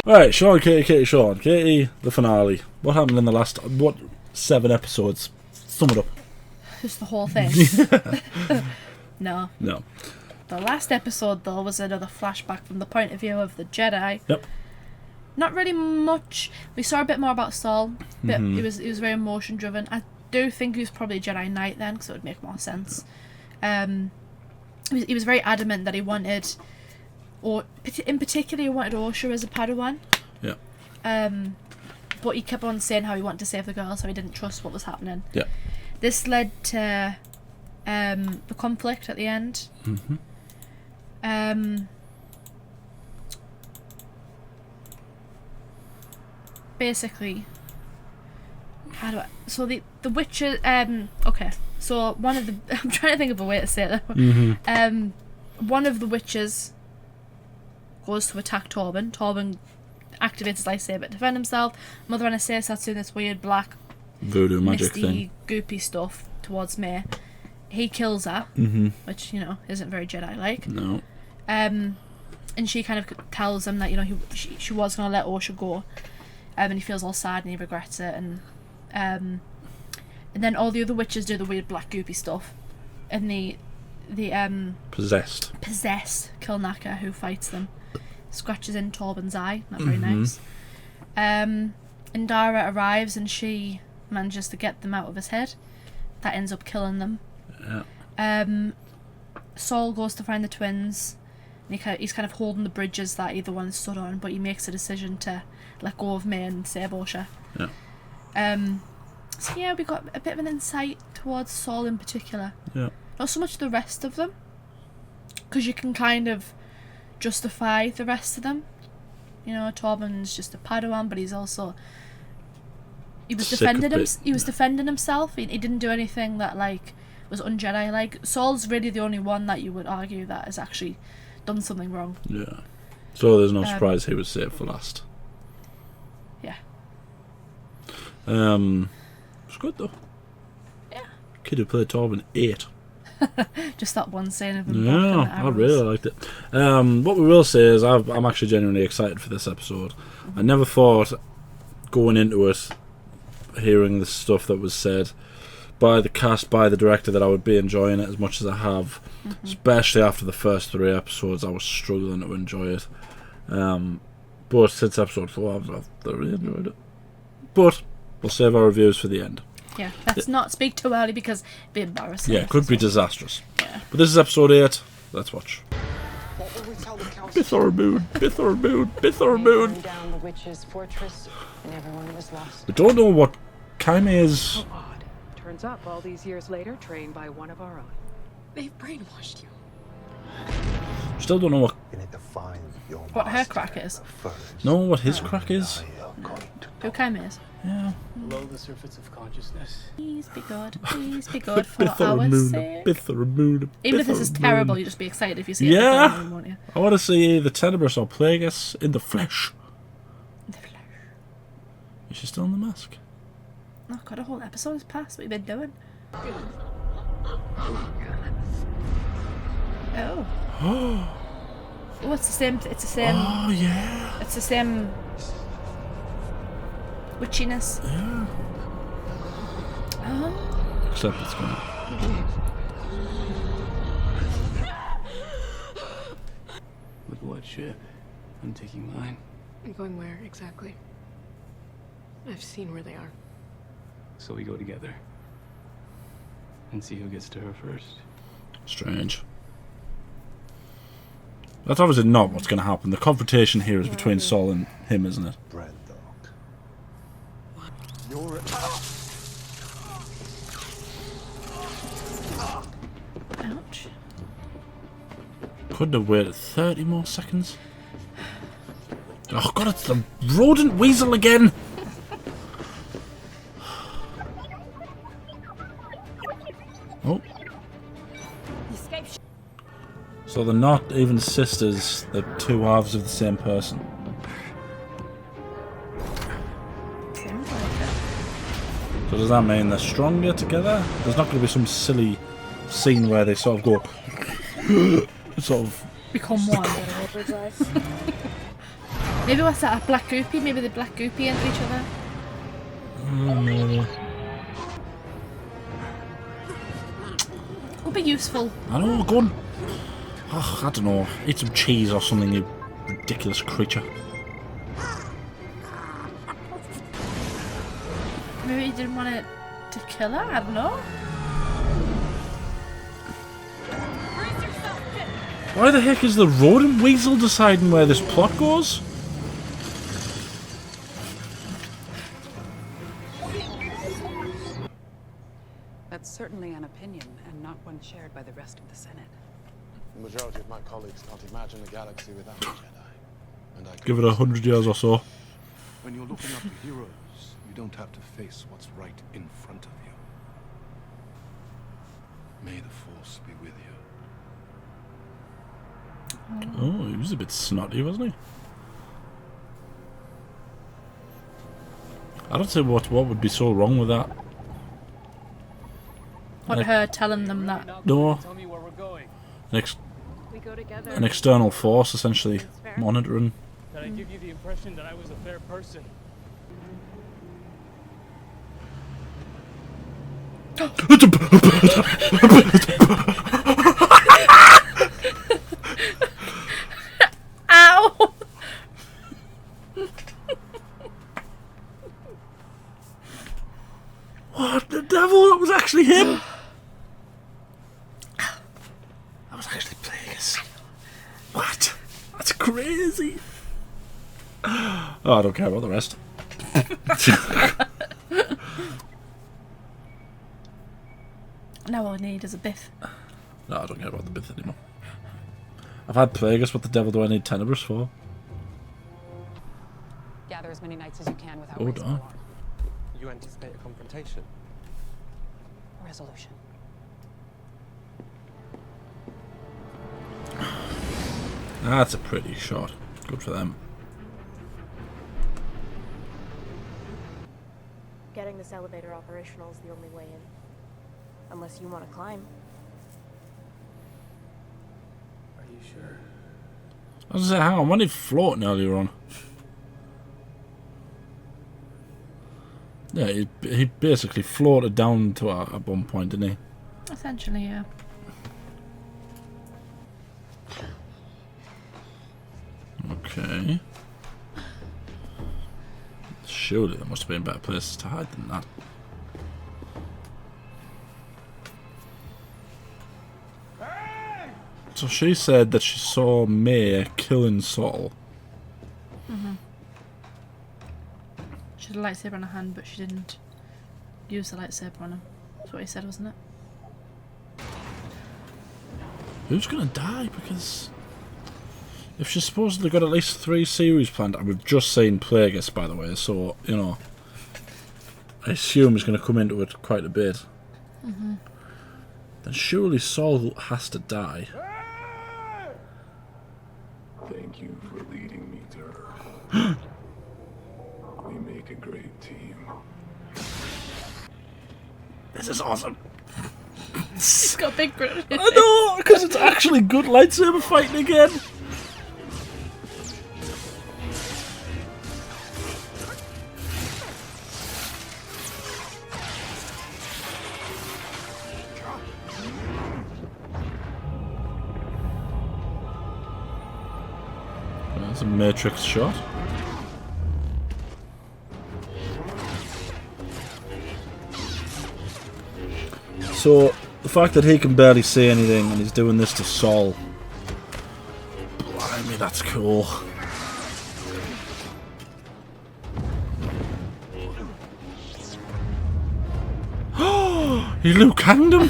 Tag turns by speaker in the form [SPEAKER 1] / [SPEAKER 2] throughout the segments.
[SPEAKER 1] Alright, Sean, Katie, Sean. Katie, the finale. What happened in the last, 7 episodes? Sum it up.
[SPEAKER 2] Just the whole thing. No. The last episode, though, was another flashback from the point of view of the Jedi.
[SPEAKER 1] Yep.
[SPEAKER 2] Not really much. We saw a bit more about Saul. He was very emotion driven. I do think he was probably a Jedi Knight then, because it would make more sense. He was very adamant that he wanted, or in particular, he wanted Osha as a Padawan.
[SPEAKER 1] Yeah.
[SPEAKER 2] But he kept on saying how he wanted to save the girl, so he didn't trust what was happening.
[SPEAKER 1] Yeah.
[SPEAKER 2] This led to the conflict at the end. Basically, so the witches. Okay, so one of the I'm trying to think of a way to say that. One of the witches goes to attack Torben. Torben activates his lightsaber to defend himself. Mother Anastasia starts doing this weird black
[SPEAKER 1] voodoo magic
[SPEAKER 2] misty,
[SPEAKER 1] thing,
[SPEAKER 2] goopy stuff towards May. He kills her, which isn't very Jedi-like.
[SPEAKER 1] No.
[SPEAKER 2] And she kind of tells him that she was going to let Osha go, and he feels all sad and he regrets it. And then all the other witches do the weird black goopy stuff, and the possessed Kilnaka, who fights them, scratches in Torben's eye. Not very nice. And Dara arrives and she manages to get them out of his head. That ends up killing them.
[SPEAKER 1] Yeah.
[SPEAKER 2] Saul goes to find the twins, and he's kind of holding the bridges that either one stood on, but he makes a decision to let go of May and save Osha.
[SPEAKER 1] Yeah.
[SPEAKER 2] So yeah, we got a bit of an insight towards Saul in particular.
[SPEAKER 1] Yeah.
[SPEAKER 2] Not so much the rest of them, because you can kind of justify the rest of them. Torben's just a Padawan, but he's also he was defending himself. He didn't do anything that was un-Jedi. Like, Saul's really the only one that you would argue that has actually done something wrong.
[SPEAKER 1] Yeah. So there's no surprise he was saved for last.
[SPEAKER 2] Yeah.
[SPEAKER 1] It's good though.
[SPEAKER 2] Yeah.
[SPEAKER 1] Kid who played Torben 8.
[SPEAKER 2] Just that one scene of him.
[SPEAKER 1] Yeah, I really liked it. What we will say is I'm actually genuinely excited for this episode. I never thought going into it, hearing the stuff that was said by the cast, by the director, that I would be enjoying it as much as I have. Especially after the first 3 episodes, I was struggling to enjoy it. But since episode 4, I've thoroughly enjoyed it. But we'll save our reviews for the end.
[SPEAKER 2] Yeah, let's not speak too early because it'd be embarrassing.
[SPEAKER 1] Yeah, it could be disastrous.
[SPEAKER 2] Yeah.
[SPEAKER 1] But this is episode 8. Let's watch.
[SPEAKER 3] What will we tell the council?
[SPEAKER 1] Bithor Moon.
[SPEAKER 3] Down the witch's fortress, and everyone was lost.
[SPEAKER 1] We don't know what Kaime is.
[SPEAKER 4] How odd. Turns up all these years later, trained by one of our own. They've brainwashed you.
[SPEAKER 1] Still don't know
[SPEAKER 2] what her crack is.
[SPEAKER 1] know what his crack is.
[SPEAKER 2] Who Kaime is.
[SPEAKER 1] Yeah.
[SPEAKER 5] Below the surface of consciousness.
[SPEAKER 2] Please be good for our sake.
[SPEAKER 1] Bithor Moon.
[SPEAKER 2] Even if this is terrible, you'll just be excited if you see it.
[SPEAKER 1] Yeah.
[SPEAKER 2] Won't you?
[SPEAKER 1] I want to see either Tenebris or Plagueis in the flesh. Is she still in the mask?
[SPEAKER 2] Oh god, a whole episode has passed. What have you been doing? Oh. Oh, it's the same. It's the same.
[SPEAKER 1] Oh yeah.
[SPEAKER 2] It's the same witchiness.
[SPEAKER 1] Yeah.
[SPEAKER 2] Oh.
[SPEAKER 1] Except it's gonna.
[SPEAKER 5] With what ship? I'm taking mine.
[SPEAKER 4] I'm going where exactly? I've seen where they are.
[SPEAKER 5] So we go together. And see who gets to her first.
[SPEAKER 1] Strange. That's obviously not what's going to happen. The confrontation here is between Saul and him, isn't it?
[SPEAKER 6] Bread dog. You're
[SPEAKER 2] Ouch.
[SPEAKER 1] Couldn't have waited 30 more seconds. Oh god, it's the rodent weasel again! Oh. So they're not even sisters, they're 2 halves of the same person.
[SPEAKER 2] Seems like it.
[SPEAKER 1] So does that mean they're stronger together? There's not going to be some silly scene where they sort of go sort of
[SPEAKER 2] become one.
[SPEAKER 6] Overdrive.
[SPEAKER 2] Maybe what's that? A black goopy? Maybe the black goopy into each other. Would be useful.
[SPEAKER 1] I know, go on. Oh, I don't know. Eat some cheese or something, you ridiculous creature.
[SPEAKER 2] Maybe he didn't want it to kill her. I don't know.
[SPEAKER 1] Why the heck is the rodent weasel deciding where this plot goes?
[SPEAKER 7] That's certainly an opinion, and not one shared by the rest of the Senate.
[SPEAKER 8] The majority of my colleagues can't imagine a galaxy without a Jedi. And I
[SPEAKER 1] Give it 100 years or so.
[SPEAKER 9] When you're looking up to heroes, you don't have to face what's right in front of you. May the Force be with you.
[SPEAKER 1] Oh, he was a bit snotty, wasn't he? I don't see what would be so wrong with that.
[SPEAKER 2] What, her telling them that?
[SPEAKER 1] No.
[SPEAKER 5] Tell me where we're going.
[SPEAKER 6] We go together.
[SPEAKER 1] An external force, essentially,
[SPEAKER 6] It's fair.
[SPEAKER 1] monitoring.
[SPEAKER 5] Did I give you the impression that I was a fair person?
[SPEAKER 2] Ow!
[SPEAKER 1] What the devil? That was actually him! That was actually Plagueis. What? That's crazy! Oh, I don't care about the rest.
[SPEAKER 2] Now all I need is a biff.
[SPEAKER 1] No, I don't care about the bit anymore. I've had Plagueis, what the devil do I need Tenebris for?
[SPEAKER 7] Gather as many knights as you can without
[SPEAKER 1] Oh,
[SPEAKER 7] raising
[SPEAKER 1] darn.
[SPEAKER 7] alarm.
[SPEAKER 8] You anticipate a confrontation?
[SPEAKER 7] Resolution.
[SPEAKER 1] That's a pretty shot. Good for them.
[SPEAKER 6] Getting this elevator operational is the only way in. Unless you want to climb.
[SPEAKER 5] Are you sure?
[SPEAKER 1] I was gonna say, hang on, when he floating earlier on? Yeah, he basically floated down to her at one point, didn't he?
[SPEAKER 2] Essentially, yeah.
[SPEAKER 1] Okay. Surely there must have been better places to hide than that. So she said that she saw May killing Saul.
[SPEAKER 2] She had a lightsaber in her hand, but she didn't use the lightsaber on him. That's what he said, wasn't it?
[SPEAKER 1] Who's gonna die? Because if she's supposedly got at least 3 series planned, and we've just seen Plagueis, by the way, so, you know, I assume he's gonna come into it quite a bit. Then surely Saul has to die.
[SPEAKER 9] Thank you for leading me to her. We make a great team.
[SPEAKER 1] This is awesome.
[SPEAKER 2] He's got a big grin.
[SPEAKER 1] I know, because it's actually good lightsaber fighting again. That's a Matrix shot. So, the fact that he can barely see anything and he's doing this to Saul. Blimey, that's cool. He Luke hanged him?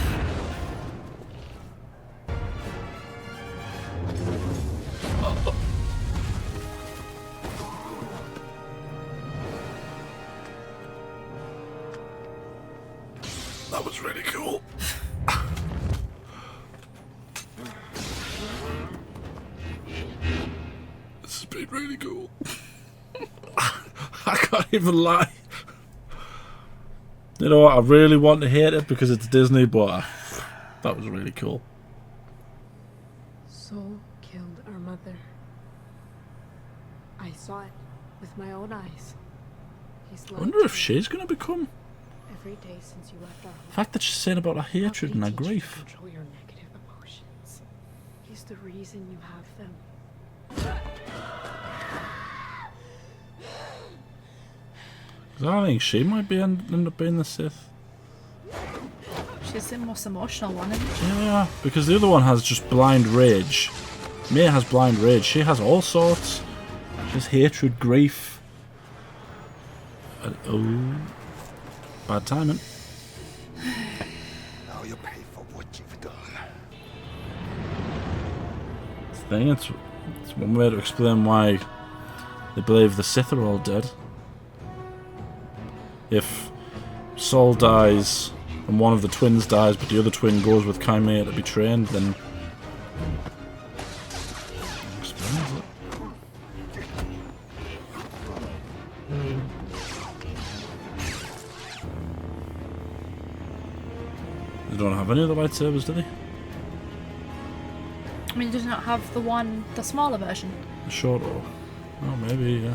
[SPEAKER 1] That was really cool. This has been really cool. I can't even lie. You know what, I really want to hate it because it's Disney, but that was really cool.
[SPEAKER 7] So
[SPEAKER 4] killed our mother. I saw it with my own eyes. He's
[SPEAKER 1] I wonder if she's going to become.
[SPEAKER 4] every day since you left our home.
[SPEAKER 1] The fact that she's saying about her hatred and her grief.
[SPEAKER 4] Control your negative emotions. He's the reason you have them.
[SPEAKER 1] I think she might be end up being the Sith.
[SPEAKER 2] She's the most emotional one, isn't she?
[SPEAKER 1] Yeah, because the other one has just blind rage. Mia has blind rage. She has all sorts. She has hatred, grief. Oh, bad timing.
[SPEAKER 8] Now you pay for what you've done.
[SPEAKER 1] It's one way to explain why they believe the Sith are all dead. If Saul dies and one of the twins dies, but the other twin goes with Chimera to be trained, then explains it. They don't have any other lightsabers, do they?
[SPEAKER 2] I mean, does not have the smaller version.
[SPEAKER 1] The short or? Oh, maybe, yeah.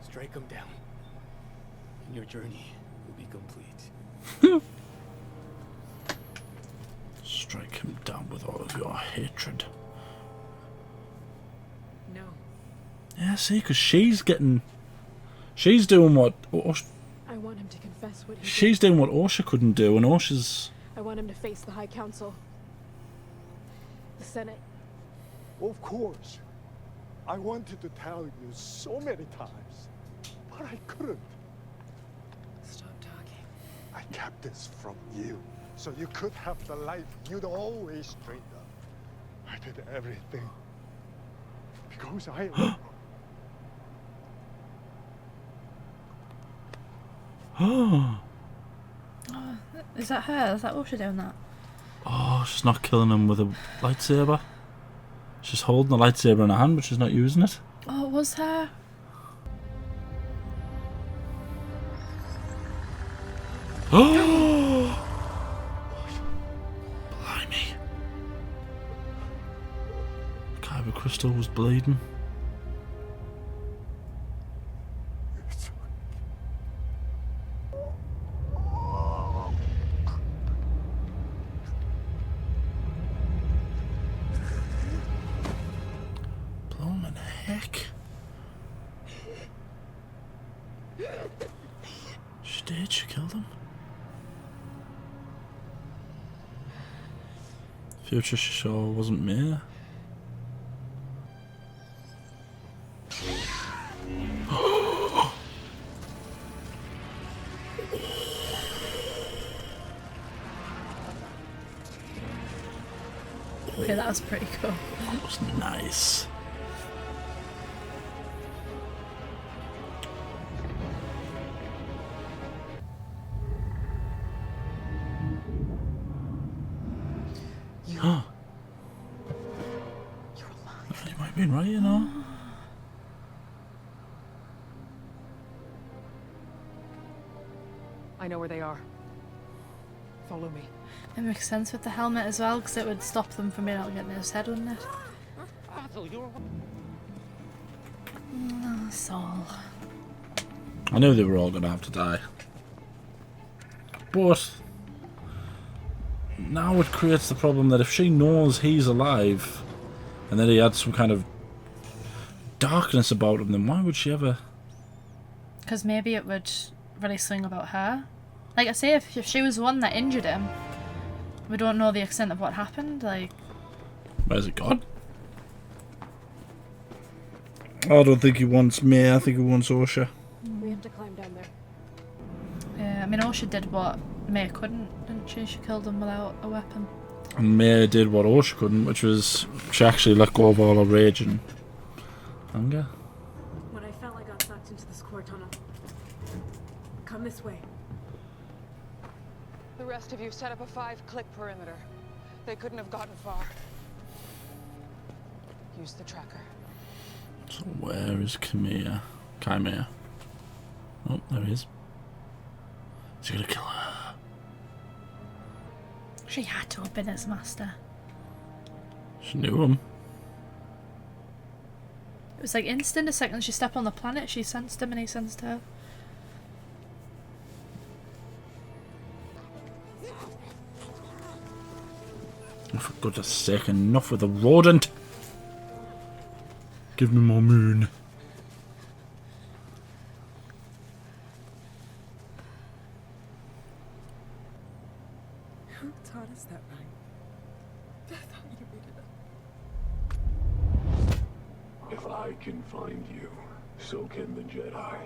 [SPEAKER 5] Strike them down, and your journey will be complete.
[SPEAKER 1] Strike him down with all of your hatred.
[SPEAKER 4] No.
[SPEAKER 1] Yeah, see, because she's doing what
[SPEAKER 4] I want him to confess what he
[SPEAKER 1] she's doing what Osha couldn't do, and Osha's.
[SPEAKER 4] did. I want him to face the High Council. The Senate.
[SPEAKER 8] Of course. I wanted to tell you so many times, but I couldn't.
[SPEAKER 4] Stop talking.
[SPEAKER 8] I kept this from you, so you could have the life you'd always dreamed of. I did everything because I am.
[SPEAKER 1] Oh,
[SPEAKER 2] Is that her? Is that Osha doing that?
[SPEAKER 1] she's not killing him with a lightsaber. She's holding the lightsaber in her hand, but she's not using it.
[SPEAKER 2] Oh, it was her.
[SPEAKER 1] Oh! Blimey. Kyber Crystal was bleeding. Blooming heck. She did, she killed him. Future she sure wasn't me.
[SPEAKER 2] Okay, that was pretty cool.
[SPEAKER 1] That was nice. Huh.
[SPEAKER 4] You're alive.
[SPEAKER 1] You might have been right, you know.
[SPEAKER 4] I know where they are. Follow me.
[SPEAKER 2] It makes sense with the helmet as well, because it would stop them from being able to get in his head, wouldn't it? Oh, Saul.
[SPEAKER 1] I knew they were all going to have to die. But now it creates the problem that if she knows he's alive and that he had some kind of darkness about him, then why would she ever...
[SPEAKER 2] Because maybe it would really swing about her. Like I say, if she was the one that injured him, we don't know the extent of what happened. Like,
[SPEAKER 1] where's it gone? I don't think he wants me, I think he wants Osha.
[SPEAKER 4] We have to climb down there.
[SPEAKER 2] yeah, I mean, Osha did what May couldn't, didn't she? She killed him without a weapon.
[SPEAKER 1] And May did what Osha couldn't, which was she actually let go of all her rage and anger.
[SPEAKER 4] When I fell, I got sucked into this core tunnel. Come this way.
[SPEAKER 7] The rest of you set up a 5-click perimeter. They couldn't have gotten far. Use the tracker.
[SPEAKER 1] So where is Chimera? Oh, there he is. Is he gonna kill her?
[SPEAKER 2] She had to have been his master.
[SPEAKER 1] She knew him.
[SPEAKER 2] It was like instant. The second she stepped on the planet, she sensed him and he sensed her.
[SPEAKER 1] Oh, for goodness sake, enough with the rodent! Give me more moon.
[SPEAKER 4] Who taught us that rhyme? I thought you made it up.
[SPEAKER 9] If I can find you, so can the Jedi.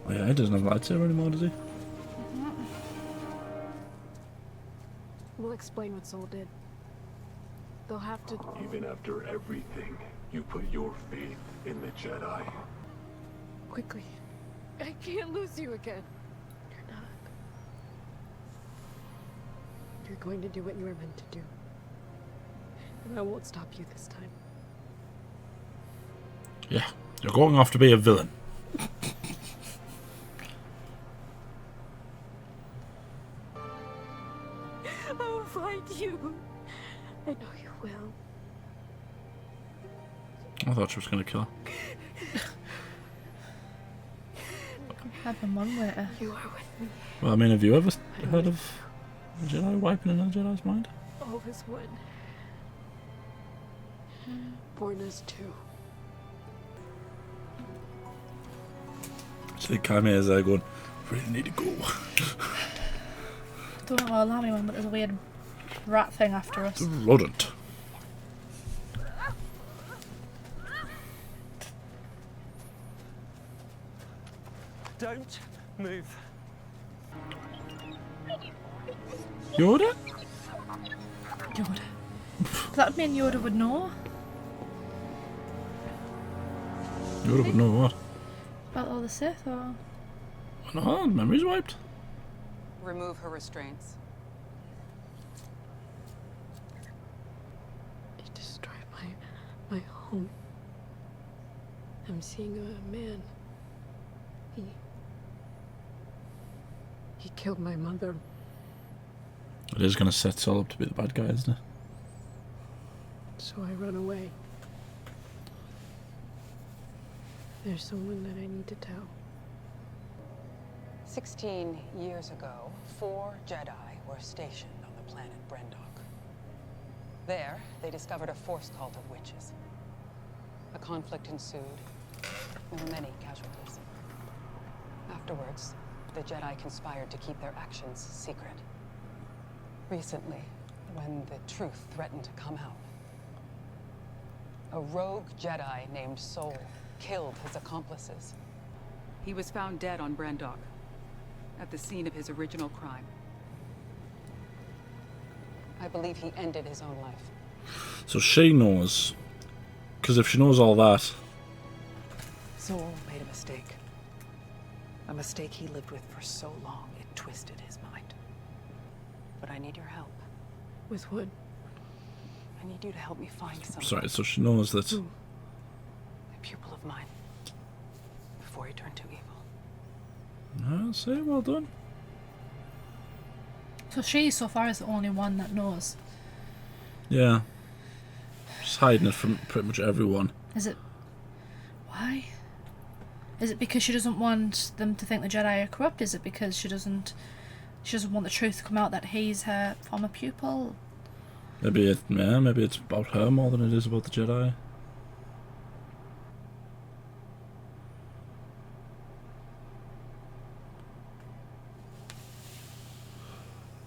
[SPEAKER 1] Oh, yeah, he doesn't have a lightsaber anymore, does he?
[SPEAKER 6] We'll explain what Soul did. They'll have to...
[SPEAKER 9] Even after everything, you put your faith in the Jedi.
[SPEAKER 6] Quickly. I can't lose you again. You're not. You're going to do what you were meant to do. And I won't stop you this time.
[SPEAKER 1] Yeah, you're going off to be a villain.
[SPEAKER 6] I'll find you. I know you will.
[SPEAKER 1] I thought she was going to kill her.
[SPEAKER 2] Happened one later.
[SPEAKER 6] You are with me.
[SPEAKER 1] Well, I mean, have you ever heard of a Jedi wiping another Jedi's mind?
[SPEAKER 6] Always one. Born as two.
[SPEAKER 1] So Kame is there going, really need to go.
[SPEAKER 2] Don't know I'll have anyone, but there's a weird rat thing after us.
[SPEAKER 1] The rodent.
[SPEAKER 5] Don't move.
[SPEAKER 1] Yoda?
[SPEAKER 2] Yoda. Does that mean Yoda would know?
[SPEAKER 1] Yoda would know what?
[SPEAKER 2] About all the Sith, or...?
[SPEAKER 1] No, memory's wiped.
[SPEAKER 7] Remove her restraints.
[SPEAKER 6] It destroyed my home. I'm seeing a man. He killed my mother.
[SPEAKER 1] It is going to set Sol up to be the bad guy, isn't it?
[SPEAKER 6] So I run away. There's someone that I need to tell.
[SPEAKER 7] 16 years ago, 4 Jedi were stationed on the planet Brendok. There, they discovered a force cult of witches. A conflict ensued. There were many casualties. Afterwards, the Jedi conspired to keep their actions secret. Recently, when the truth threatened to come out, a rogue Jedi named Soul killed his accomplices.
[SPEAKER 10] He was found dead on Brendok, at the scene of his original crime.
[SPEAKER 7] I believe he ended his own life.
[SPEAKER 1] So she knows. Because if she knows all that...
[SPEAKER 7] Soul made a mistake. A mistake he lived with for so long, it twisted his mind. But I need your help.
[SPEAKER 6] With what?
[SPEAKER 7] I need you to help me find someone.
[SPEAKER 1] Sorry, so she knows that...
[SPEAKER 7] A pupil of mine. Before he turned to evil.
[SPEAKER 1] I'll say, well done.
[SPEAKER 2] So she, so far, is the only one that knows.
[SPEAKER 1] Yeah. She's hiding it from pretty much everyone.
[SPEAKER 2] Is it... Why? Is it because she doesn't want them to think the Jedi are corrupt? Is it because she doesn't want the truth to come out that he's her former pupil?
[SPEAKER 1] Maybe it's about her more than it is about the Jedi.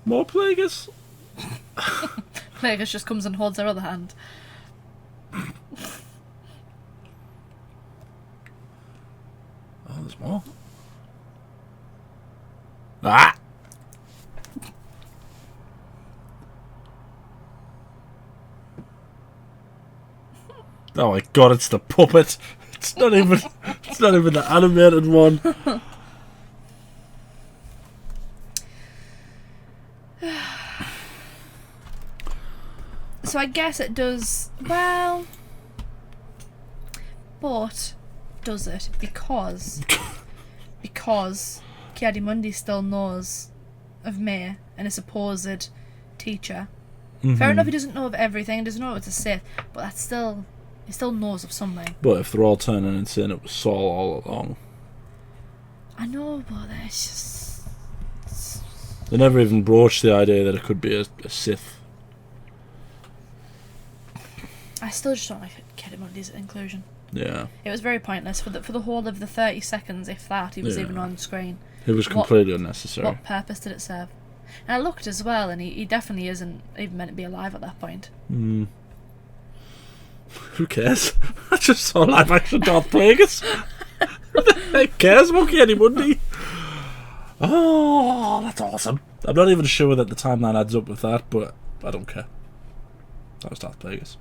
[SPEAKER 1] More Plagueis!
[SPEAKER 2] Plagueis just comes and holds her other hand.
[SPEAKER 1] Oh, there's more. Ah! Oh my god, it's the puppet. It's not even the animated one.
[SPEAKER 2] So I guess it does well, but does it because Kiadimundi still knows of May and a supposed teacher. Fair enough, he doesn't know of everything, he doesn't know it's a Sith, but that's still, he still knows of something.
[SPEAKER 1] But if they're all turning and saying it was Saul all along.
[SPEAKER 2] I know, but it's just...
[SPEAKER 1] They never even broached the idea that it could be a Sith.
[SPEAKER 2] I still just don't like Kiadimundi's inclusion.
[SPEAKER 1] Yeah.
[SPEAKER 2] It was very pointless for the whole of the 30 seconds, if that, he was even on screen.
[SPEAKER 1] It was completely unnecessary.
[SPEAKER 2] What purpose did it serve? And I looked as well, and he definitely isn't even meant to be alive at that point.
[SPEAKER 1] Who cares? I just saw live action Darth Plagueis. Who cares about Kiadimundi? Oh, that's awesome. I'm not even sure that the timeline adds up with that, but I don't care. That was Darth Plagueis.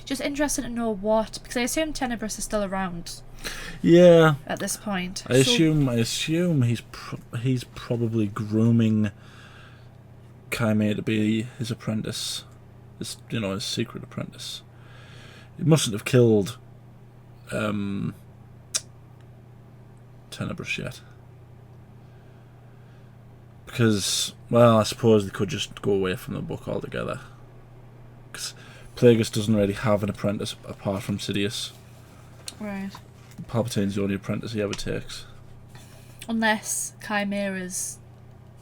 [SPEAKER 2] Just interested to know what, because I assume Tenebrous is still around.
[SPEAKER 1] Yeah.
[SPEAKER 2] At this point,
[SPEAKER 1] I assume he's probably grooming Kaime to be his apprentice, his secret apprentice. He mustn't have killed Tenebrous yet, because, well, I suppose they could just go away from the book altogether. Because Plagueis doesn't really have an apprentice apart from Sidious.
[SPEAKER 2] Right.
[SPEAKER 1] Palpatine's the only apprentice he ever takes.
[SPEAKER 2] Unless Chimera is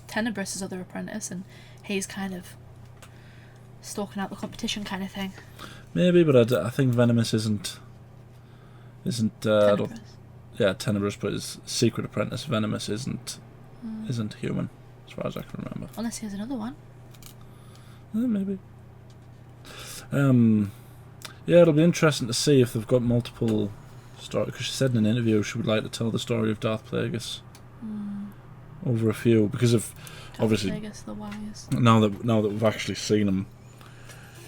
[SPEAKER 2] Tenebrous' other apprentice and he's kind of stalking out the competition kind of thing.
[SPEAKER 1] Maybe, but I think Venomous isn't
[SPEAKER 2] Tenebrous.
[SPEAKER 1] Tenebrous, but his secret apprentice Venomous isn't human, as far as I can remember.
[SPEAKER 2] Unless he has another one.
[SPEAKER 1] Maybe. Yeah, it'll be interesting to see if they've got multiple stories, because she said in an interview she would like to tell the story of Darth Plagueis over a few, because of obviously
[SPEAKER 2] Plagueis the Wise.
[SPEAKER 1] now that we've actually seen him,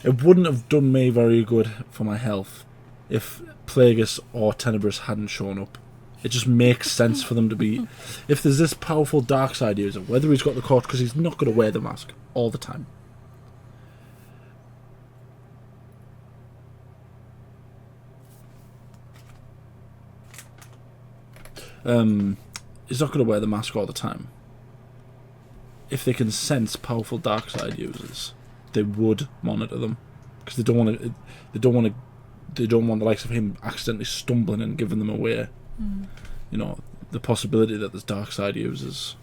[SPEAKER 1] it wouldn't have done me very good for my health if Plagueis or Tenebrous hadn't shown up. It just makes sense for them to be, if there's this powerful dark side user, whether he's got the caught, because he's not going to wear the mask all the time. He's not going to wear the mask all the time. If they can sense powerful dark side users, they would monitor them, because they don't want the likes of him accidentally stumbling and giving them away. The possibility that there's dark side users,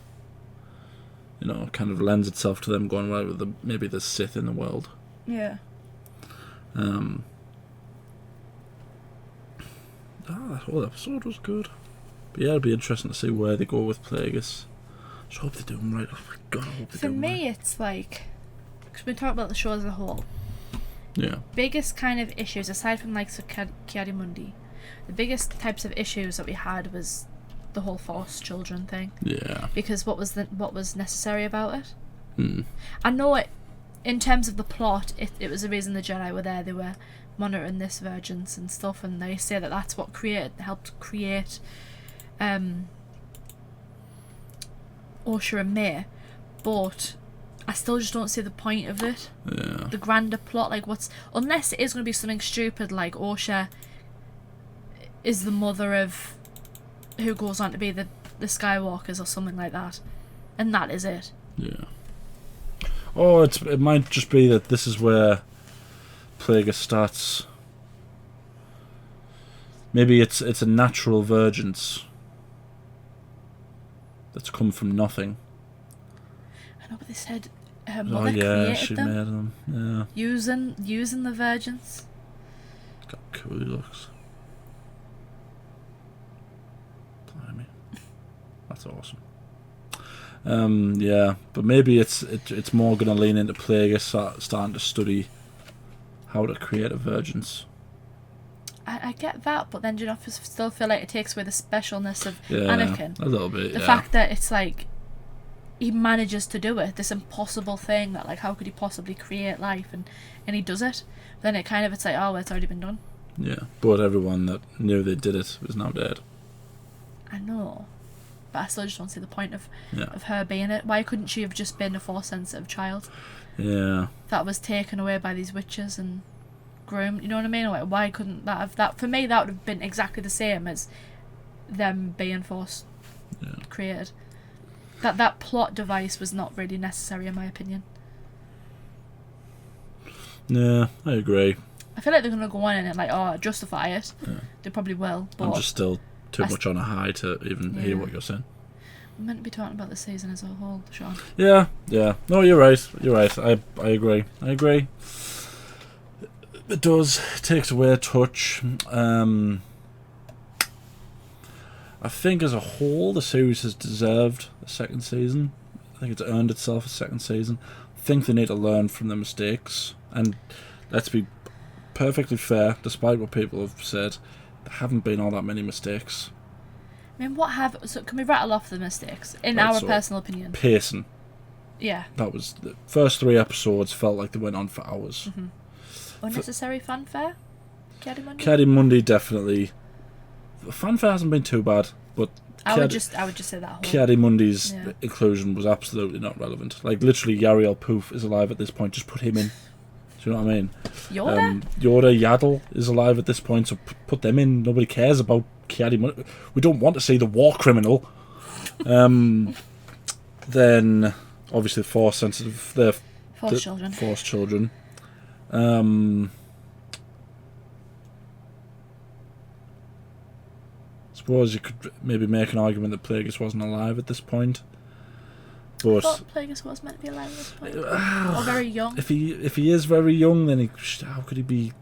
[SPEAKER 1] kind of lends itself to them going, well, maybe there's Sith in the world.
[SPEAKER 2] Yeah.
[SPEAKER 1] That whole episode was good. But yeah, it'll be interesting to see where they go with Plagueis. I just hope they do him right. Oh my god, I hope they do him right.
[SPEAKER 2] For me, it's like, because we talk about the show as a whole.
[SPEAKER 1] Yeah.
[SPEAKER 2] Biggest kind of issues, aside from like Kiadimundi, the biggest types of issues that we had was the whole Force children thing.
[SPEAKER 1] Yeah.
[SPEAKER 2] Because what was necessary about it? I know it, in terms of the plot, it was the reason the Jedi were there. They were monitoring this Virgins and stuff, and they say that that's what helped create Osha and May, but I still just don't see the point of it.
[SPEAKER 1] Yeah.
[SPEAKER 2] The grander plot, like unless it is going to be something stupid like Osha is the mother of who goes on to be the Skywalkers or something like that, and that is it.
[SPEAKER 1] Yeah. Or it might just be that this is where Plagueis starts. Maybe it's a natural virgins that's come from nothing.
[SPEAKER 2] I know, but they said her mother created them.
[SPEAKER 1] Made them. Yeah.
[SPEAKER 2] Using the virgins.
[SPEAKER 1] Look how cool he looks. Blimey. That's awesome. Yeah, but maybe it's more going to lean into Plagueis starting to study how to create a virgins.
[SPEAKER 2] I get that, but then do you not still feel like it takes away the specialness of Anakin?
[SPEAKER 1] A little bit.
[SPEAKER 2] The fact that it's like he manages to do it, this impossible thing that, like, how could he possibly create life, and he does it. Then it's like, oh, it's already been done.
[SPEAKER 1] Yeah, but everyone that knew they did it is now dead.
[SPEAKER 2] I know, but I still just don't see the point of her being it. Why couldn't she have just been a Force sensitive child?
[SPEAKER 1] Yeah.
[SPEAKER 2] That was taken away by these witches and groomed. You know what I mean? Like, why couldn't that have that? For me, that would have been exactly the same as them being forced created. That plot device was not really necessary, in my opinion.
[SPEAKER 1] Yeah, I agree.
[SPEAKER 2] I feel like they're gonna go on and justify it. Yeah. They probably will. But
[SPEAKER 1] I'm just still too much on a high to even hear what you're saying.
[SPEAKER 2] We're meant to be talking about the season as a whole, Sean.
[SPEAKER 1] Yeah. No, you're right. I agree. It does. It takes away a touch. I think as a whole, the series has deserved a second season. I think it's earned itself a second season. I think they need to learn from their mistakes. And let's be perfectly fair, despite what people have said, there haven't been all that many mistakes.
[SPEAKER 2] I mean, so can we rattle off the mistakes, in our personal opinion?
[SPEAKER 1] Pacing.
[SPEAKER 2] Yeah.
[SPEAKER 1] That was... The first 3 episodes felt like they went on for hours.
[SPEAKER 2] Mm-hmm. Unnecessary fanfare?
[SPEAKER 1] Caddy Monday, definitely... The fanfare hasn't been too bad, but
[SPEAKER 2] I would just say that whole...
[SPEAKER 1] Caddy Monday's inclusion was absolutely not relevant. Like, literally, Yariel Poof is alive at this point. Just put him in. Do you know what I mean?
[SPEAKER 2] Yoda?
[SPEAKER 1] Yoda, Yaddle is alive at this point, so put them in. Nobody cares about Caddy Monday. We don't want to see the war criminal. Then, obviously, Force sensitive. The
[SPEAKER 2] children.
[SPEAKER 1] Force children. Suppose you could maybe make an argument that Plagueis wasn't alive at this point. But
[SPEAKER 2] I thought Plagueis was meant to be alive at this point. Or very young.
[SPEAKER 1] If he is very young, then how could he be,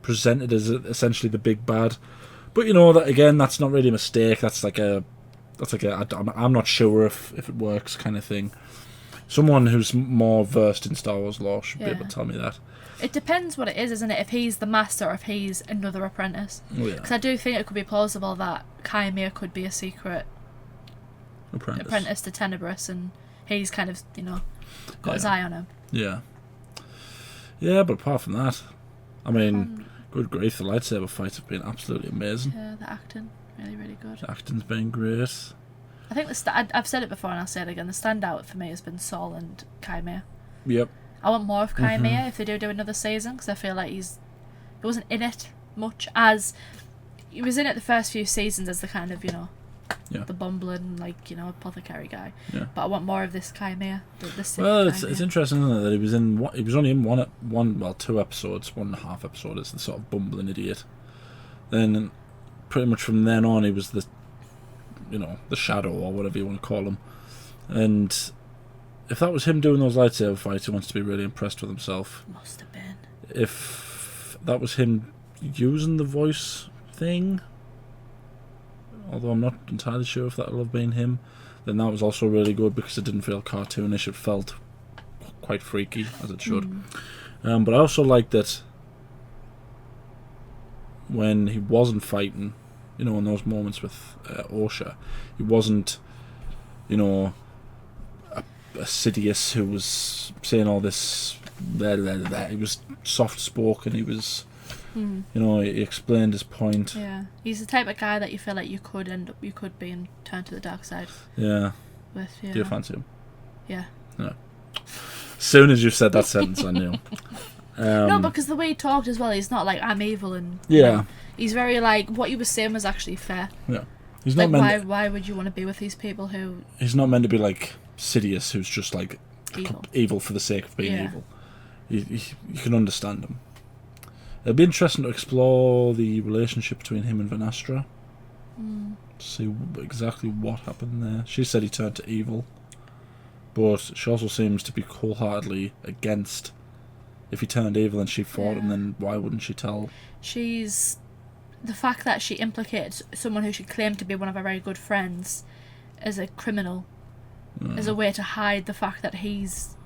[SPEAKER 1] presented as essentially the big bad? But that again, that's not really a mistake. That's like a I'm not sure if it works kind of thing. Someone who's more versed in Star Wars lore should be able to tell me that.
[SPEAKER 2] It depends what it is, isn't it? If he's the master or if he's another apprentice. Because I do think it could be plausible that Chimera could be a secret apprentice to Tenebrous, and he's kind of, got his eye on him.
[SPEAKER 1] Yeah. Yeah, but apart from that, I mean, good grief, the lightsaber fights have been absolutely amazing.
[SPEAKER 2] Yeah, the acting, really, really good.
[SPEAKER 1] The acting's been great.
[SPEAKER 2] I think I've said it before and I'll say it again, the standout for me has been Saul and Chimera.
[SPEAKER 1] Yep.
[SPEAKER 2] I want more of Chimera if they do another season, because I feel like he wasn't in it much, as he was in it the first few seasons as the kind of, the bumbling, apothecary guy. Yeah. But I want more of this Chimera. It's
[SPEAKER 1] interesting, isn't it, that he was only in one 2 episodes, 1.5 episode as the sort of bumbling idiot. Then pretty much from then on he was the shadow or whatever you want to call him. And if that was him doing those lightsaber fights, he wants to be really impressed with himself.
[SPEAKER 2] Must have been.
[SPEAKER 1] If that was him using the voice thing, although I'm not entirely sure if that'll have been him, then that was also really good because it didn't feel cartoonish. It felt quite freaky, as it should. But I also liked that when he wasn't fighting, in those moments with Osha, he wasn't, a Sidious who was saying all this. He was soft-spoken. He was, he explained his point.
[SPEAKER 2] Yeah, he's the type of guy that you feel like you could be and turn to the dark side.
[SPEAKER 1] Yeah.
[SPEAKER 2] With,
[SPEAKER 1] Do you fancy him?
[SPEAKER 2] Yeah.
[SPEAKER 1] No. As soon as you said that sentence, I knew.
[SPEAKER 2] No, because the way he talked as well, he's not like, I'm evil, and he's very like, what he was saying was actually fair.
[SPEAKER 1] Yeah. He's not meant.
[SPEAKER 2] Why would you want to be with these people who?
[SPEAKER 1] He's not meant to be like Sidious, who's just like evil for the sake of being evil. You can understand him. It'd be interesting to explore the relationship between him and Vanastra. See exactly what happened there. She said he turned to evil, but she also seems to be wholeheartedly against. If he turned evil and she fought him, then why wouldn't she tell?
[SPEAKER 2] She's... The fact that she implicated someone who she claimed to be one of her very good friends as a criminal, as a way to hide the fact that he's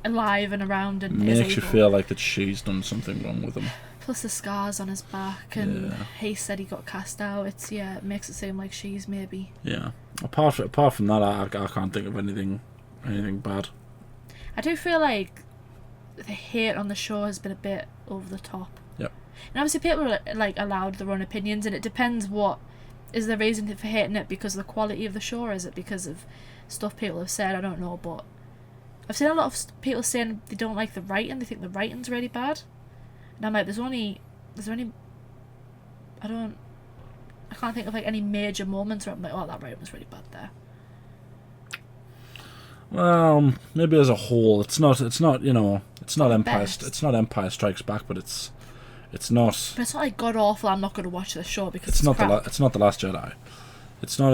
[SPEAKER 2] alive and around and is evil.
[SPEAKER 1] Makes you feel like that she's done something wrong with him.
[SPEAKER 2] Plus the scars on his back, and he said he got cast out. It makes it seem like she's maybe... Yeah.
[SPEAKER 1] Apart from that, I can't think of anything bad.
[SPEAKER 2] I do feel like the hate on the show has been a bit over the top.
[SPEAKER 1] Yep.
[SPEAKER 2] And obviously people are like allowed their own opinions, and it depends what is the reason for hating it, because of the quality of the show, or is it because of stuff people have said? I don't know, but I've seen a lot of people saying they don't like the writing, they think the writing's really bad. Now, mate, there's only, I can't think of like any major moments where I'm like, oh, that writing was really bad there.
[SPEAKER 1] Well, maybe as a whole, it's not you know, it's not Empire,
[SPEAKER 2] best.
[SPEAKER 1] it's not Empire Strikes Back, but it's not.
[SPEAKER 2] But it's not like god awful. I'm not going to watch this show because
[SPEAKER 1] It's not
[SPEAKER 2] crap.
[SPEAKER 1] it's not the Last Jedi. It's not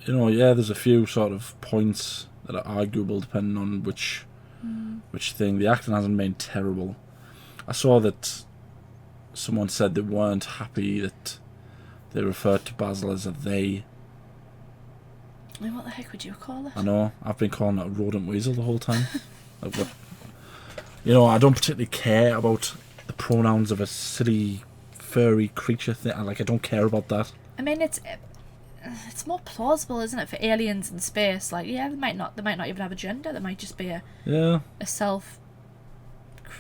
[SPEAKER 1] you know, yeah, there's a few sort of points that are arguable depending on which thing. The acting hasn't been terrible. I saw that someone said they weren't happy that they referred to Basil as a they.
[SPEAKER 2] I mean, what the heck would you call it?
[SPEAKER 1] I know, I've been calling it a rodent weasel the whole time. Like, what? You know, I don't particularly care about the pronouns of a silly furry creature thing. I don't care about that.
[SPEAKER 2] I mean, it's more plausible, isn't it, for aliens in space? Like, yeah, they might not even have a gender. They might just be a self,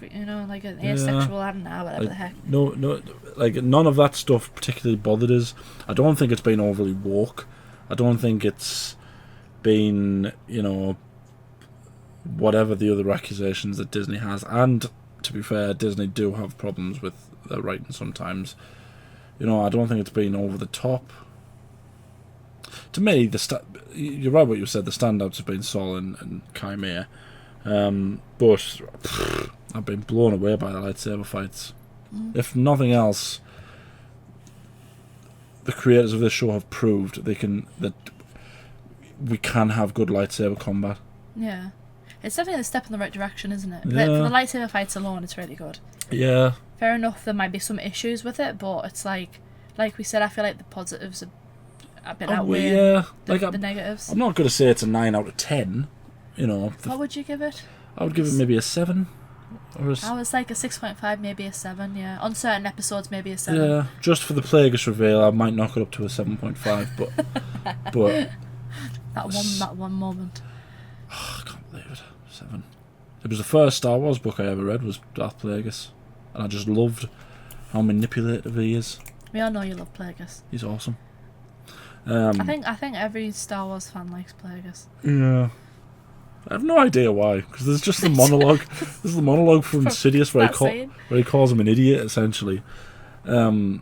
[SPEAKER 2] you know, like an asexual. I don't know, whatever the heck.
[SPEAKER 1] No, like none of that stuff particularly bothered us. I don't think it's been overly woke. I don't think it's been, you know, whatever the other accusations that Disney has. And to be fair, Disney do have problems with their writing sometimes. You know, I don't think it's been over the top. To me, you're right what you said, the standouts have been Saul and Chimera. But I've been blown away by the lightsaber fights. If nothing else, the creators of this show have proved that we can have good lightsaber combat.
[SPEAKER 2] Yeah. It's definitely a step in the right direction, isn't it?
[SPEAKER 1] Yeah.
[SPEAKER 2] For the lightsaber fights alone, it's really good.
[SPEAKER 1] Yeah.
[SPEAKER 2] Fair enough, there might be some issues with it, but it's like we said, I feel like the positives are a bit outweigh the negatives.
[SPEAKER 1] I'm not going to say it's a 9 out of 10. You know.
[SPEAKER 2] What would you give it?
[SPEAKER 1] I would give it maybe a 7.
[SPEAKER 2] I was like a 6.5, maybe a 7, yeah. On certain episodes, maybe a 7.
[SPEAKER 1] Yeah, just for the Plagueis reveal, I might knock it up to a 7.5, but
[SPEAKER 2] that one moment.
[SPEAKER 1] Oh, I can't believe it. 7. It was the first Star Wars book I ever read was Darth Plagueis, and I just loved how manipulative he is.
[SPEAKER 2] We all know you love Plagueis.
[SPEAKER 1] He's awesome.
[SPEAKER 2] I think every Star Wars fan likes Plagueis.
[SPEAKER 1] Yeah. I have no idea why, because there's just the monologue. There's the monologue from Sidious where he calls him an idiot, essentially. But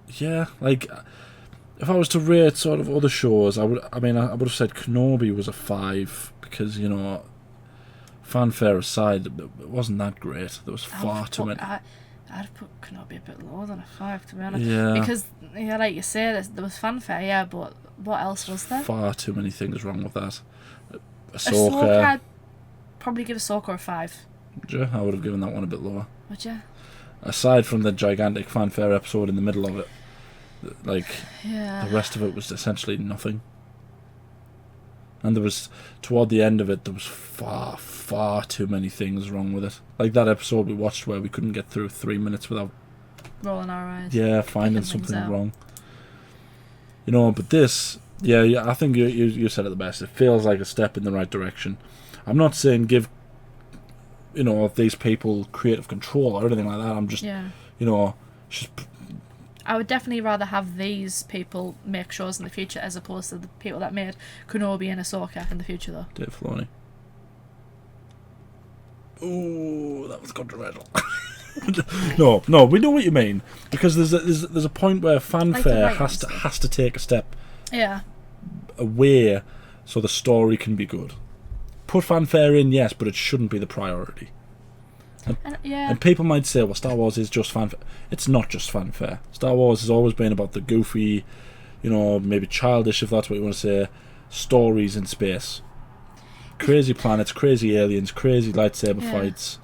[SPEAKER 1] yeah, like if I was to rate sort of other shows, I would have said Kenobi was a 5 because, you know, fanfare aside, it wasn't that great. There was far too many.
[SPEAKER 2] I'd put Kenobi a bit lower than a 5, to be honest.
[SPEAKER 1] Yeah. Because,
[SPEAKER 2] yeah, like you say, there was fanfare, yeah, but what else was there?
[SPEAKER 1] Far too many things wrong with that.
[SPEAKER 2] Ahsoka, I'd probably give Ahsoka a 5.
[SPEAKER 1] Would you? I would have given that one a bit lower.
[SPEAKER 2] Would you?
[SPEAKER 1] Aside from the gigantic fanfare episode in the middle of it, like,
[SPEAKER 2] yeah,
[SPEAKER 1] the rest of it was essentially nothing. And there was, toward the end of it, there was far, far too many things wrong with it. Like that episode we watched where we couldn't get through 3 minutes without
[SPEAKER 2] rolling our eyes.
[SPEAKER 1] Yeah, finding something wrong. You know, but this, yeah, I think you said it the best. It feels like a step in the right direction. I'm not saying give, you know, these people creative control or anything like that. I'm just, you know, just.
[SPEAKER 2] I would definitely rather have these people make shows in the future as opposed to the people that made Kenobi and Ahsoka in the future, though.
[SPEAKER 1] Dave Filoni. Ooh, that was controversial. No, we know what you mean, because there's a point where fanfare has to take a step away so the story can be good. Put fanfare in, yes, but it shouldn't be the priority. And people might say, well, Star Wars is just fanfare. It's not just fanfare. Star Wars has always been about the goofy, you know, maybe childish, if that's what you want to say, stories in space. Crazy planets, crazy aliens, crazy lightsaber fights.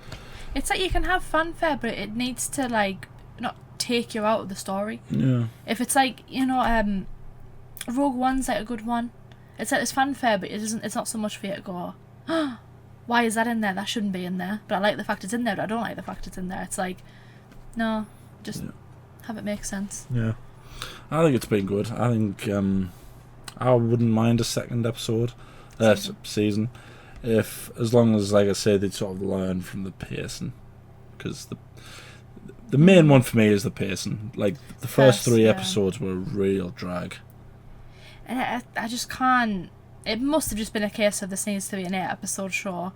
[SPEAKER 2] It's like you can have fanfare, but it needs to, like, not take you out of the story.
[SPEAKER 1] Yeah.
[SPEAKER 2] If it's like, you know, Rogue One's like a good one. It's like there's fanfare, but it's not so much for you to go, oh, why is that in there? That shouldn't be in there. But I like the fact it's in there, but I don't like the fact it's in there. It's like, no, just have it make sense.
[SPEAKER 1] Yeah. I think it's been good. I think I wouldn't mind a second episode, season, if, as long as, like I say, they'd sort of learn from the pacing. Because the main one for me is the pacing. Like, the first 3 episodes were a real drag.
[SPEAKER 2] And I just can't. It must have just been a case of this needs to be an 8-episode show,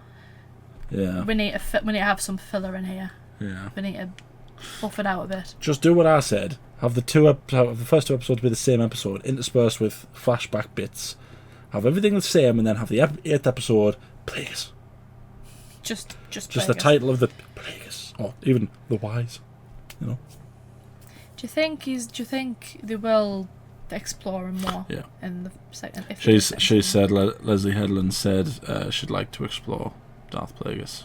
[SPEAKER 1] Yeah.
[SPEAKER 2] We need to have some filler in here.
[SPEAKER 1] Yeah.
[SPEAKER 2] We need to buff it out a bit.
[SPEAKER 1] Just do what I said. Have the first 2 episodes be the same episode, interspersed with flashback bits. Have everything the same, and then have the 8th episode Plagueis.
[SPEAKER 2] Just
[SPEAKER 1] the title of the Plagueis, or even the Wise. You know.
[SPEAKER 2] Do you think they will explore him more?
[SPEAKER 1] Yeah.
[SPEAKER 2] In the second.
[SPEAKER 1] She said Leslie Headland said she'd like to explore Darth Plagueis.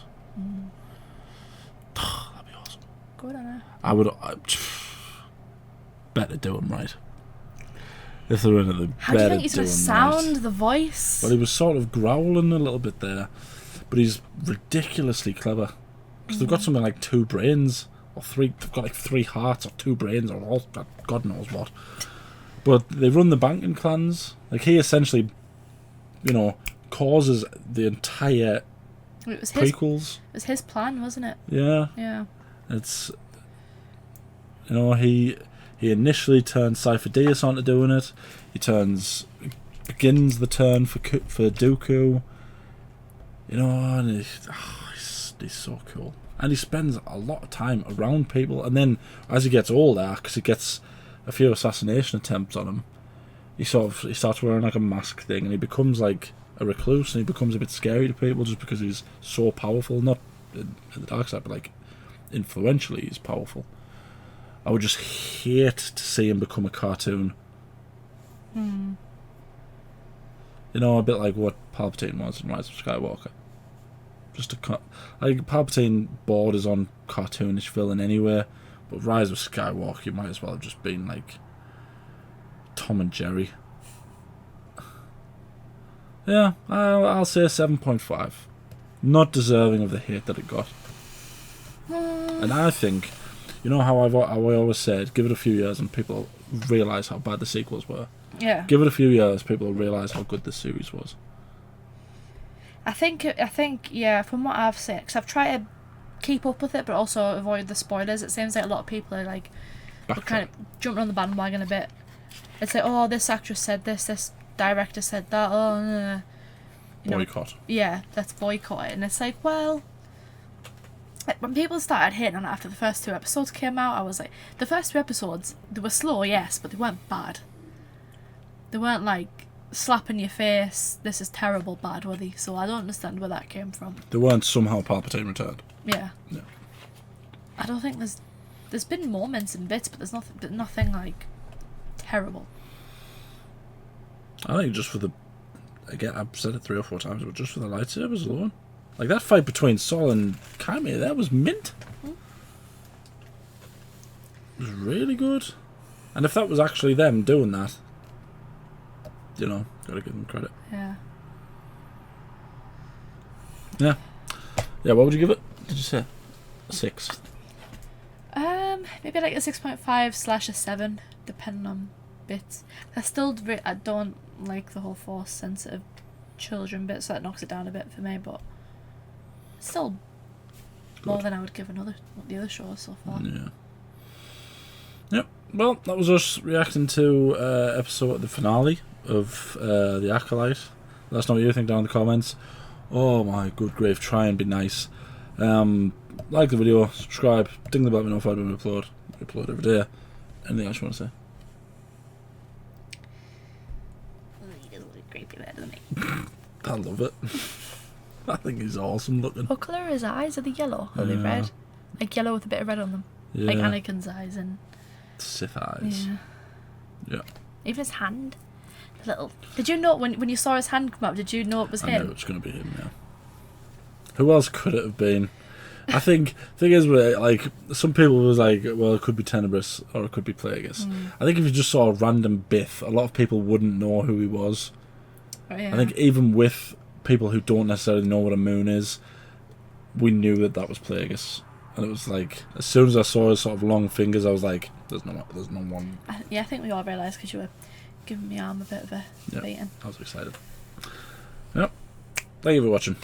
[SPEAKER 1] That'd be awesome.
[SPEAKER 2] Good on her.
[SPEAKER 1] I would. Better do him right. If they're in it, they
[SPEAKER 2] How do you think he's
[SPEAKER 1] going
[SPEAKER 2] going
[SPEAKER 1] to
[SPEAKER 2] to sound the voice?
[SPEAKER 1] Well, he was sort of growling a little bit there, but he's ridiculously clever. Because they've got something like 2 brains, or 3. They've got like 3 hearts, or 2 brains, or all God knows what. But they run the banking clans. Like, he essentially, causes the entire prequels.
[SPEAKER 2] It was his plan, wasn't it?
[SPEAKER 1] Yeah.
[SPEAKER 2] Yeah.
[SPEAKER 1] It's, he initially turns Cypher Deus onto doing it. He begins the turn for Dooku. And he's so cool. And he spends a lot of time around people. And then, as he gets older, because he gets a few assassination attempts on him, he starts wearing like a mask thing, and he becomes like a recluse, and he becomes a bit scary to people just because he's so powerful. Not in the dark side, but like influentially, he's powerful. I would just hate to see him become a cartoon. A bit like what Palpatine was in Rise of Skywalker. Just Palpatine borders on cartoonish villain anyway, but Rise of Skywalker, you might as well have just been like Tom and Jerry. Yeah, I'll say 7.5. Not deserving of the hate that it got. And I think, how I always said, give it a few years and people realise how bad the sequels were.
[SPEAKER 2] Yeah.
[SPEAKER 1] Give it a few years, people will realise how good the series was.
[SPEAKER 2] I think, yeah, from what I've seen, because I've tried to keep up with it, but also avoid the spoilers. It seems like a lot of people are like, kind of jumping on the bandwagon a bit. It's like, oh, this actress said this director said that, oh,
[SPEAKER 1] boycott.
[SPEAKER 2] Yeah, let's boycott it. And it's like, well, when people started hating on it after the first 2 episodes came out, I was like, the first 2 episodes, they were slow, yes, but they weren't bad. They weren't like slap in your face, this is terrible bad, were they? So I don't understand where that came from.
[SPEAKER 1] They weren't somehow Palpatine returned.
[SPEAKER 2] Yeah.
[SPEAKER 1] No.
[SPEAKER 2] I don't think there's been moments and bits, but nothing like terrible.
[SPEAKER 1] I think just for again, I've said it 3 or 4 times, but just for the lightsabers alone. Like that fight between Sol and Kami, that was mint. It was really good. And if that was actually them doing that, gotta give them credit.
[SPEAKER 2] Yeah.
[SPEAKER 1] Yeah. Yeah, what would you give it? Did you say? A 6?
[SPEAKER 2] Maybe like a 6.5/7, depending on bits. I don't like the whole Force sensitive children bit, so that knocks it down a bit for me, but still more than I would give the other shows so far.
[SPEAKER 1] Yeah. Yep. Well, that was us reacting to the finale of The Acolyte. Let us know what you think down in the comments. Oh my good grief, try and be nice. Like the video, subscribe, ding the bell to notified when we upload. We upload every day. Anything else you want to say? I love it. I think he's awesome looking.
[SPEAKER 2] What colour are his eyes? Are they yellow? Or are they red? Like yellow with a bit of red on them.
[SPEAKER 1] Yeah.
[SPEAKER 2] Like Anakin's eyes and
[SPEAKER 1] Sith eyes. Yeah.
[SPEAKER 2] Even his hand. Did you know when you saw his hand come up, did you know it was him?
[SPEAKER 1] I knew it was going to be him, yeah. Who else could it have been? I think thing is, like, some people was like, well, it could be Tenebrous or it could be Plagueis. I think if you just saw a random Biff, a lot of people wouldn't know who he was.
[SPEAKER 2] Oh, yeah.
[SPEAKER 1] I think even with people who don't necessarily know what a moon is, we knew that was Plagueis. And it was like, as soon as I saw his sort of long fingers, I was like, there's no one.
[SPEAKER 2] I think we all realised because you were giving my arm a bit of a beating.
[SPEAKER 1] I was excited. Yep. Thank you for watching.